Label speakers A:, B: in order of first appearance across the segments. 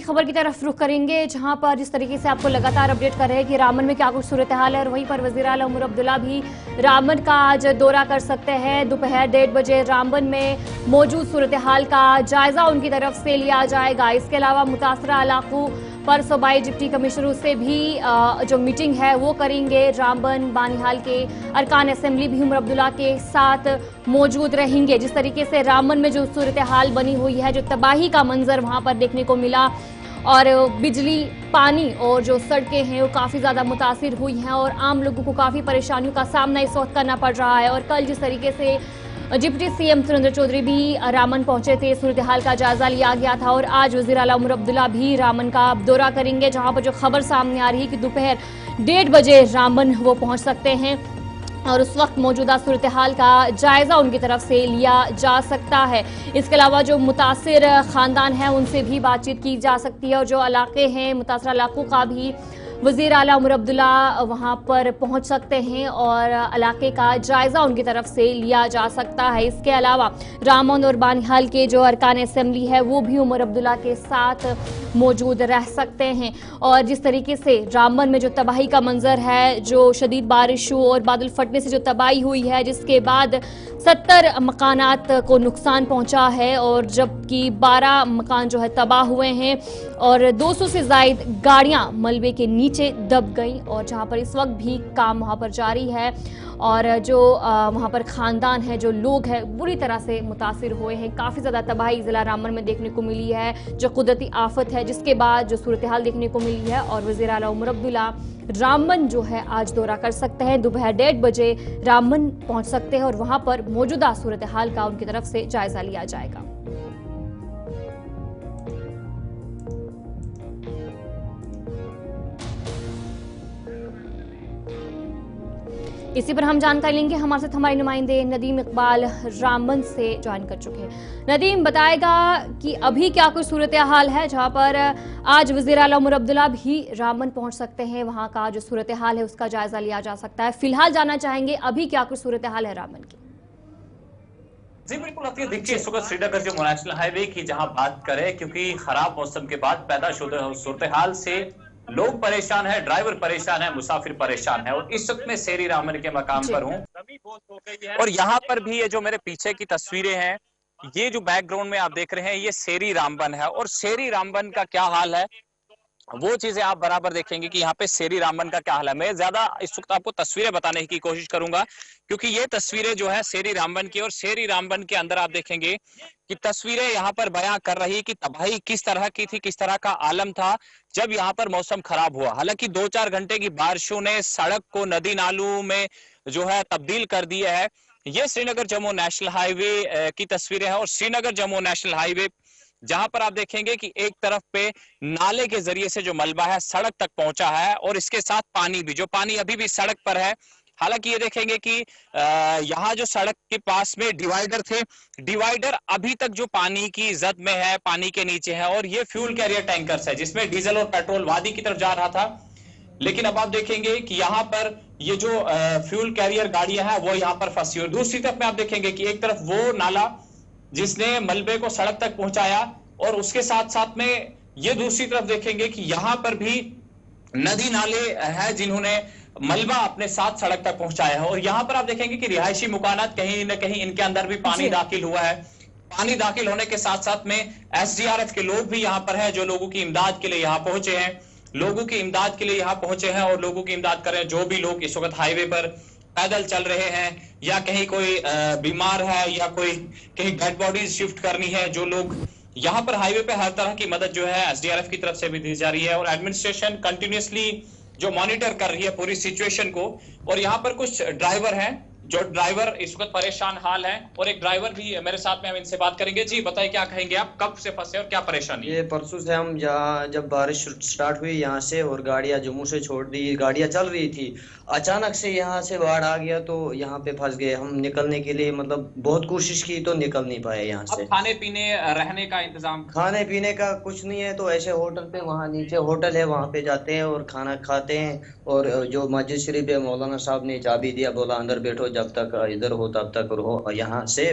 A: खबर की तरफ रुख करेंगे, जहां पर जिस तरीके से आपको लगातार अपडेट कर रहे हैं कि रामबन में क्या कुछ सूरत हाल है, और वहीं पर वज़ीर आला उमर अब्दुल्ला भी रामबन का आज दौरा कर सकते हैं। दोपहर 1:30 बजे रामबन में मौजूद सूरत हाल का जायजा उनकी तरफ से लिया जाएगा। इसके अलावा मुतासरा इलाकों पर सूबाई डिप्टी कमिश्नरों से भी जो मीटिंग है वो करेंगे। रामबन बानिहाल के अरकान असेंबली भी उमर अब्दुल्ला के साथ मौजूद रहेंगे। जिस तरीके से रामबन में जो सूरत हाल बनी हुई है, जो तबाही का मंजर वहां पर देखने को मिला, और बिजली, पानी और जो सड़कें हैं वो काफ़ी ज़्यादा मुतासिर हुई हैं और आम लोगों को काफ़ी परेशानियों का सामना इस वक्त करना पड़ रहा है। और कल जिस तरीके से डिप्टी सीएम सुरेंद्र चौधरी भी रामबन पहुंचे थे, सूरत हाल का जायजा लिया गया था, और आज वज़ीर आला उमर अब्दुल्ला भी रामबन का दौरा करेंगे, जहां पर जो खबर सामने आ रही है कि दोपहर 1:30 बजे रामबन वो पहुंच सकते हैं और उस वक्त मौजूदा सूरत हाल का जायजा उनकी तरफ से लिया जा सकता है। इसके अलावा जो मुतासिर ख़ानदान है उनसे भी बातचीत की जा सकती है, और जो इलाके हैं मुतासरा इलाकों का भी वज़ीर आला उमर अब्दुल्ला वहाँ पर पहुँच सकते हैं और इलाके का जायजा उनकी तरफ से लिया जा सकता है। इसके अलावा रामबन और बानिहाल के जो अरकान असेंबली है वो भी उमर अब्दुल्ला के साथ मौजूद रह सकते हैं। और जिस तरीके से रामबन में जो तबाही का मंजर है, जो शदीद बारिशों और बादल फटने से जो तबाही हुई है, जिसके बाद 70 मकानात को नुकसान पहुंचा है, और जबकि 12 मकान जो है तबाह हुए हैं और 200 से ज़ायद गाड़ियां मलबे के नीचे दब गई, और जहां पर इस वक्त भी काम वहां पर जारी है, और जो वहाँ पर ख़ानदान है, जो लोग हैं बुरी तरह से मुतासिर हुए हैं। काफ़ी ज़्यादा तबाही ज़िला रामबन में देखने को मिली है, जो कुदरती आफत है, जिसके बाद जो सूरत हाल देखने को मिली है। और वज़ीर आला उमर अब्दुल्ला रामबन जो है आज दौरा कर सकते हैं, दोपहर 1:30 बजे रामबन पहुँच सकते हैं और वहाँ पर मौजूदा सूरत हाल का उनकी तरफ से जायजा लिया जाएगा। इसी पर हम जानकारी लेंगे, हमारे साथ हमारे नुमाइंदे नदीम इकबाल रामबन से ज्वाइन कर चुके हैं। नदीम बताएगा कि अभी क्या कुछ सूरत हाल है, जहां पर आज वज़ीर आला उमर अब्दुल्ला भी रामबन पहुंच सकते हैं, वहां का जो सूरत हाल है उसका जायजा लिया जा सकता है। फिलहाल जानना चाहेंगे अभी क्या कुछ सूरत हाल है रामबन की।
B: जी बिल्कुल, देखिए इस वक्त श्रीनगर जो नेशनल हाईवे की जहां बात करें, क्योंकि खराब मौसम के बाद पैदा शुदा सूरत हाल से लोग परेशान है, ड्राइवर परेशान है, मुसाफिर परेशान है। और इस वक्त मैं सेरी रामबन के मकाम पर हूँ, और यहाँ पर भी ये जो मेरे पीछे की तस्वीरें हैं, ये जो बैकग्राउंड में आप देख रहे हैं, ये सेरी रामबन है। और सेरी रामबन का क्या हाल है वो चीजें आप बराबर देखेंगे कि यहाँ पे सेरी रामबन का क्या हाल है। मैं ज्यादा इस वक्त आपको तस्वीरें बताने की कोशिश करूंगा, क्योंकि ये तस्वीरें जो है सेरी रामबन की, और सेरी रामबन के अंदर आप देखेंगे कि तस्वीरें यहाँ पर बयां कर रही कि तबाही किस तरह की थी, किस तरह का आलम था जब यहाँ पर मौसम खराब हुआ। हालांकि 2-4 घंटे की बारिशों ने सड़क को नदी नालों में जो है तब्दील कर दिया है। ये श्रीनगर जम्मू नेशनल हाईवे की तस्वीरें हैं, और श्रीनगर जम्मू नेशनल हाईवे जहां पर आप देखेंगे कि एक तरफ पे नाले के जरिए से जो मलबा है सड़क तक पहुंचा है, और इसके साथ पानी भी, जो पानी अभी भी सड़क पर है। हालांकि ये देखेंगे कि यहाँ जो सड़क के पास में डिवाइडर थे, डिवाइडर अभी तक जो पानी की जद में है, पानी के नीचे है। और ये फ्यूल कैरियर टैंकर्स है जिसमें डीजल और पेट्रोल वादी की तरफ जा रहा था, लेकिन अब आप देखेंगे कि यहाँ पर ये जो फ्यूल कैरियर गाड़ियां हैं वो यहाँ पर फंसी। और दूसरी तरफ में आप देखेंगे कि एक तरफ वो नाला जिसने मलबे को सड़क तक पहुंचाया, और उसके साथ साथ में ये दूसरी तरफ देखेंगे कि यहां पर भी नदी नाले हैं जिन्होंने मलबा अपने साथ सड़क तक पहुंचाया है। और यहां पर आप देखेंगे कि रिहायशी मकानात कहीं न कहीं इनके अंदर भी पानी दाखिल हुआ है। पानी दाखिल होने के साथ साथ में एसडीआरएफ के लोग भी यहां पर हैं, जो लोगों की इमदाद के लिए यहाँ पहुंचे हैं, लोगों की इमदाद के लिए यहाँ पहुंचे हैं, और लोगों की इमदाद कर रहे हैं। जो भी लोग इस वक्त हाईवे पर पैदल चल रहे हैं, या कहीं कोई बीमार है, या कोई कहीं डेड बॉडीज शिफ्ट करनी है, जो लोग यहाँ पर हाईवे पे हर तरह की मदद जो है एसडीआरएफ की तरफ से भी दी जा रही है। और एडमिनिस्ट्रेशन कंटिन्यूअसली जो मॉनिटर कर रही है पूरी सिचुएशन को। और यहाँ पर कुछ ड्राइवर हैं, जो ड्राइवर इस वक्त परेशान हाल है, और एक ड्राइवर भी मेरे साथ में, हम इनसे बात करेंगे। जी बताइए, क्या कहेंगे आप, कब से फंसे और क्या परेशानी?
C: ये परसों से हम जब बारिश स्टार्ट हुई यहाँ से, और गाड़ियाँ जम्मू से छोड़ दी, गाड़ियाँ चल रही थी, अचानक से यहाँ से बाढ़ आ गया तो यहाँ पे फंस गए हम। निकलने के लिए मतलब बहुत कोशिश की तो निकल नहीं पाए यहाँ से।
B: खाने पीने रहने का इंतजाम?
C: खाने पीने का कुछ नहीं है, तो ऐसे होटल पे, वहाँ नीचे होटल है, वहाँ पे जाते हैं और खाना खाते हैं। और जो मस्जिद शरीफ है, मौलाना साहब ने चाबी दिया, बोला अंदर बैठो, जब तक इधर हो तब तक रहो यहाँ से,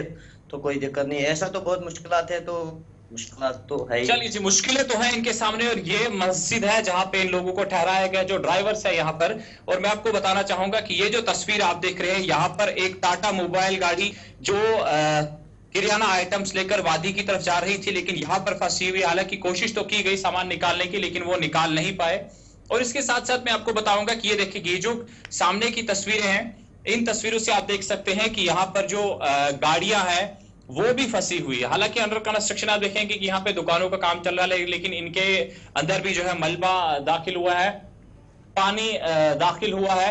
C: तो कोई दिक्कत नहीं। ऐसा तो बहुत मुश्किलात है, तो मुश्किलात तो है ही।
B: चलिए जी, मुश्किलें तो हैं इनके सामने, और ये मस्जिद है जहां पे इन लोगों को ठहराया गया, जो ड्राइवर्स है यहाँ पर। और मैं आपको बताना चाहूंगा कि ये जो तस्वीर आप देख रहे हैं, यहाँ पर एक टाटा मोबाइल गाड़ी जो किराना आइटम्स लेकर वादी की तरफ जा रही थी, लेकिन यहाँ पर फंसी हुई। हालांकि कोशिश तो की गई सामान निकालने की, लेकिन वो निकाल नहीं पाए। और इसके साथ साथ मैं आपको बताऊंगा कि ये देखिए, ये जो सामने की तस्वीरें हैं, इन तस्वीरों से आप देख सकते हैं कि यहाँ पर जो गाड़ियां हैं वो भी फंसी हुई है। हालांकि अंडर कंस्ट्रक्शन आप देखेंगे कि यहाँ पे दुकानों का काम चल रहा है, लेकिन इनके अंदर भी जो है मलबा दाखिल हुआ है, पानी दाखिल हुआ है।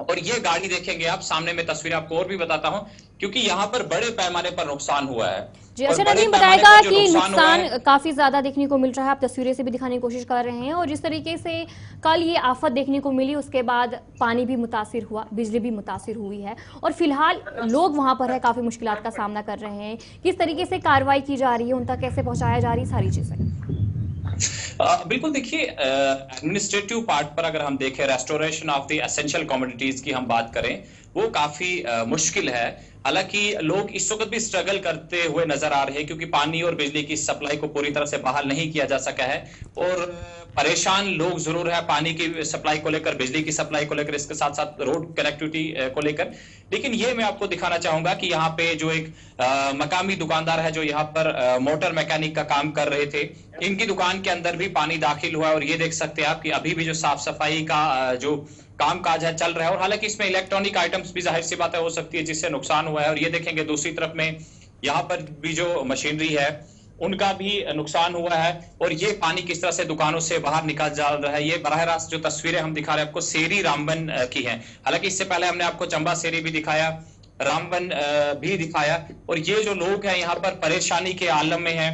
B: और ये गाड़ी देखेंगे आप सामने में, तस्वीर आपको और भी बताता हूं, क्योंकि यहाँ पर बड़े पैमाने पर नुकसान हुआ है।
A: जी, अच्छा नदीम बताएगा कि नुकसान काफी ज्यादा देखने को मिल रहा है, आप तस्वीरें से भी दिखाने की कोशिश कर रहे हैं। और जिस तरीके से कल ये आफत देखने को मिली, उसके बाद पानी भी मुतासिर हुआ, बिजली भी मुतासिर हुई है, और फिलहाल लोग वहां पर है काफी मुश्किलात का सामना कर रहे हैं। किस तरीके से कार्रवाई की जा रही है, उन तक कैसे पहुंचाया जा रही है, सारी चीजें?
B: बिल्कुल, देखिए एडमिनिस्ट्रेटिव पार्ट पर अगर हम देखें, restoration of the essential commodities की हम बात करें, वो काफी मुश्किल है। हालांकि लोग इस वक्त भी स्ट्रगल करते हुए नजर आ रहे हैं, क्योंकि पानी और बिजली की सप्लाई को पूरी तरह से बहाल नहीं किया जा सका है। और परेशान लोग जरूर है पानी की सप्लाई को लेकर, बिजली की सप्लाई को लेकर, इसके साथ साथ रोड कनेक्टिविटी को लेकर। लेकिन ये मैं आपको दिखाना चाहूंगा कि यहाँ पे जो एक मकामी दुकानदार है, जो यहाँ पर मोटर मैकेनिक का काम कर रहे थे, इनकी दुकान के अंदर भी पानी दाखिल हुआ। और ये देख सकते हैं आप कि अभी भी जो साफ सफाई का जो काम काज है चल रहा है। और हालांकि इसमें इलेक्ट्रॉनिक आइटम्स भी जाहिर सी बात है हो सकती है जिससे नुकसान हुआ है। और ये देखेंगे दूसरी तरफ में यहाँ पर भी जो मशीनरी है उनका भी नुकसान हुआ है। और ये पानी किस तरह से दुकानों से बाहर निकल जा रहा है, ये बराह रास्त जो तस्वीरें हम दिखा रहे हैं आपको सेरी रामबन की हैं। हालांकि इससे पहले हमने आपको चंबा सेरी भी दिखाया, रामबन भी दिखाया। और ये जो लोग हैं यहाँ पर परेशानी के आलम में हैं,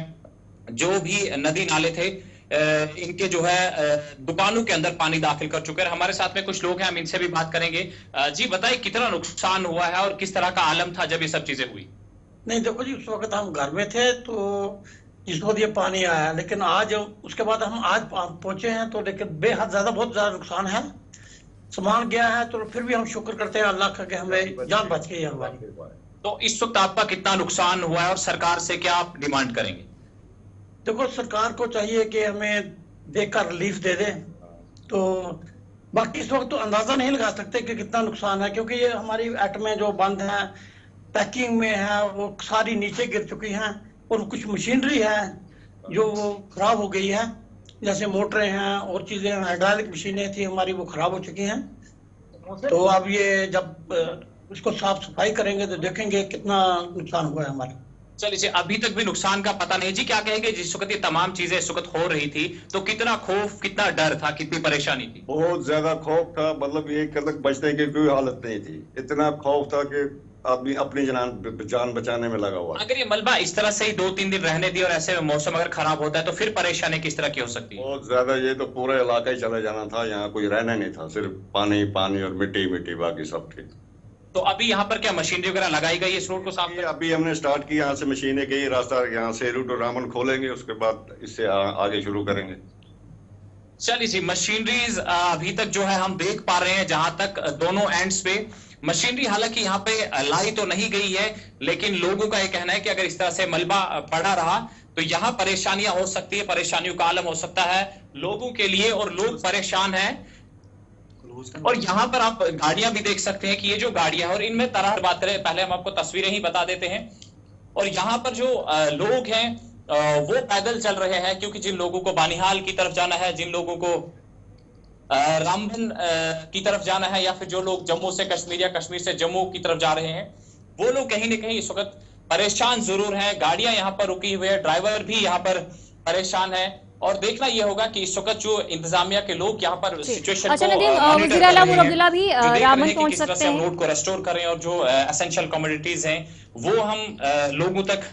B: जो भी नदी नाले थे इनके जो है दुकानों के अंदर पानी दाखिल कर चुके हैं। हमारे साथ में कुछ लोग हैं, हम इनसे भी बात करेंगे। जी बताइए, कितना नुकसान हुआ है और किस तरह का आलम था जब ये सब चीजें हुई?
D: नहीं देखो जी, उस वक्त हम घर में थे तो इस वक्त ये पानी आया, लेकिन आज उसके बाद हम आज पहुंचे हैं तो लेकिन बेहद ज्यादा, बहुत ज्यादा नुकसान है, सामान गया है। तो फिर भी हम शुक्र करते हैं अल्लाह का कि हमें जान बच गई है हमारी।
B: तो इस वक्त आपका कितना नुकसान हुआ है और सरकार से क्या आप डिमांड करेंगे?
D: देखो, सरकार को चाहिए कि हमें देखकर रिलीफ दे दे। तो बाकी इस वक्त तो अंदाजा नहीं लगा सकते कि कितना नुकसान है, क्योंकि ये हमारी आइटमें जो बंद हैं, पैकिंग में है, वो सारी नीचे गिर चुकी हैं। और कुछ मशीनरी है जो वो खराब हो गई है, जैसे मोटरें हैं और चीजें, हाइड्रोलिक मशीनें थी हमारी, वो खराब हो चुकी हैं। तो अब ये जब उसको साफ सफाई करेंगे तो देखेंगे कितना नुकसान हुआ है हमारा।
B: चलिए, अभी तक भी नुकसान का पता नहीं। जी क्या कहेंगे, जिस वक्त ये तमाम चीजें इस वक्त हो रही थी तो कितना खौफ, कितना डर था, कितनी परेशानी थी?
E: बहुत ज्यादा खौफ था, मतलब ये तक बचने की कोई हालत नहीं थी। इतना खौफ था कि आदमी अपनी जान बचाने में लगा हुआ।
B: अगर ये मलबा इस तरह से ही 2-3 दिन रहने दिया और ऐसे मौसम अगर खराब होता है तो फिर परेशानी किस तरह की हो सकती है?
E: बहुत ज्यादा, ये तो पूरा इलाका ही चला जाना था, यहाँ कोई रहना नहीं था, सिर्फ पानी पानी और मिट्टी मिट्टी, बाकी सब ठीक।
B: तो अभी यहाँ पर क्या मशीनरी वगैरह लगाई गई इस रोड को साफ?
E: अभी हमने स्टार्ट किया, यहाँ से मशीनें गई, रास्ता यहाँ से रूट रामन खोलेंगे, उसके बाद इससे आगे शुरू करेंगे।
B: चलिए जी, मशीनरीज अभी तक जो है हम देख पा रहे हैं जहां तक दोनों एंड्स पे मशीनरी, हालांकि यहाँ पे लाई तो नहीं गई है, लेकिन लोगों का ये कहना है कि अगर इस तरह से मलबा पड़ा रहा तो यहाँ परेशानियां हो सकती है, परेशानियों का आलम हो सकता है लोगों के लिए, और लोग परेशान हैं। और यहाँ पर आप गाड़ियां भी देख सकते हैं कि ये जो गाड़ियां, और इनमें तरह बात करें, पहले हम आपको तस्वीरें ही बता देते हैं। और यहाँ पर जो लोग हैं वो पैदल चल रहे हैं, क्योंकि जिन लोगों को बानिहाल की तरफ जाना है, जिन लोगों को रामबन की तरफ जाना है, या फिर जो लोग जम्मू से कश्मीर या कश्मीर से जम्मू की तरफ जा रहे हैं, वो लोग कहीं ना कहीं इस वक्त परेशान जरूर हैं। गाड़ियां यहाँ पर रुकी हुई है, ड्राइवर भी यहाँ पर परेशान है। और देखना ये होगा कि इस वक्त जो इंतजामिया के लोग यहाँ पर सिचुएशन
A: अच्छा नदीम, वज़ीर आला अब्दुल्ला भी रामबन पहुंच सकते हैं,
B: रोड को रेस्टोर करें और जो एसेंशियल कमोडिटीज हैं वो हम लोगों तक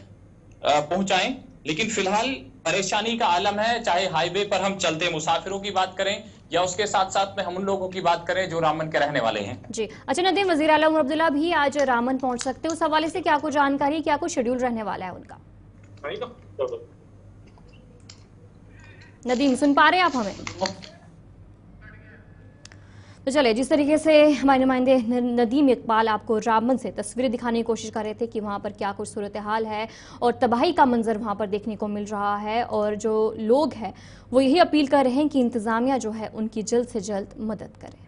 B: पहुंचाएं। लेकिन फिलहाल परेशानी का आलम है, चाहे हाईवे पर हम चलते मुसाफिरों की बात करें या उसके साथ साथ में हम उन लोगों की बात करें जो रामबन के रहने वाले हैं। जी
A: अच्छा नदीम, वज़ीर आला अब्दुल्ला भी आज रामबन पहुंच सकते हैं, उस हवाले से क्या कुछ जानकारी, क्या कुछ शेड्यूल रहने वाला है उनका? नदीम सुन पा रहे हैं आप हमें? तो चले, जिस तरीके से हमारे नुमाइंदे नदीम इकबाल आपको रामबन से तस्वीरें दिखाने की कोशिश कर रहे थे कि वहाँ पर क्या कुछ सूरत हाल है और तबाही का मंजर वहाँ पर देखने को मिल रहा है, और जो लोग हैं वो यही अपील कर रहे हैं कि इंतज़ामिया जो है उनकी जल्द से जल्द मदद करे।